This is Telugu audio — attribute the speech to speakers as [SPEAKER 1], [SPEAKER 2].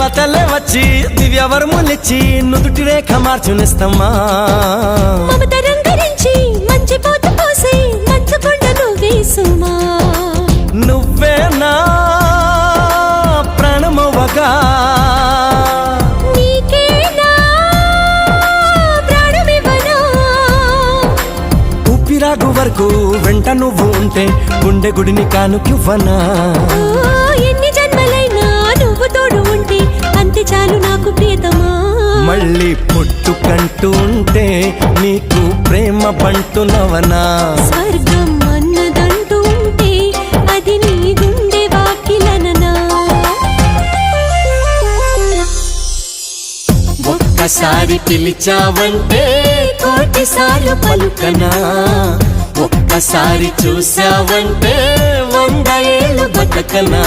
[SPEAKER 1] దేవతలే వచ్చి దివ్యవరములిచ్చి నుదుటి రేఖ మార్చునిస్తమ్మా
[SPEAKER 2] మమత రంగరించి మంచి పోత పోసి మంచుకొండ నువ్వేసుమా
[SPEAKER 1] నువ్వే నా ప్రాణమవ్వగా
[SPEAKER 2] నీకేనా ప్రాణమివ్వనా
[SPEAKER 1] ఊపిరాగు వరకు వెంట నువ్వు ఉంటే గుండె గుడిని కానుకివ్వనా
[SPEAKER 2] ఎన్ని జన్మలైనా నువ్వు తోడు ఉంటే అంతే చాలు నాకు ప్రియతమా
[SPEAKER 1] మళ్ళీ పుట్టుకంటూ ఉంటే నీకు ప్రేమ పంటునవనా
[SPEAKER 2] స్వర్గం అన్నదంటూ ఉంటే అది నీ గుండె వాకిలననా
[SPEAKER 1] ఒక్కసారి పిలిచావంటే కోటిసార్లు పలుకనా ఒక్కసారి చూసావంటే 100 ఏళ్ళు బతకనా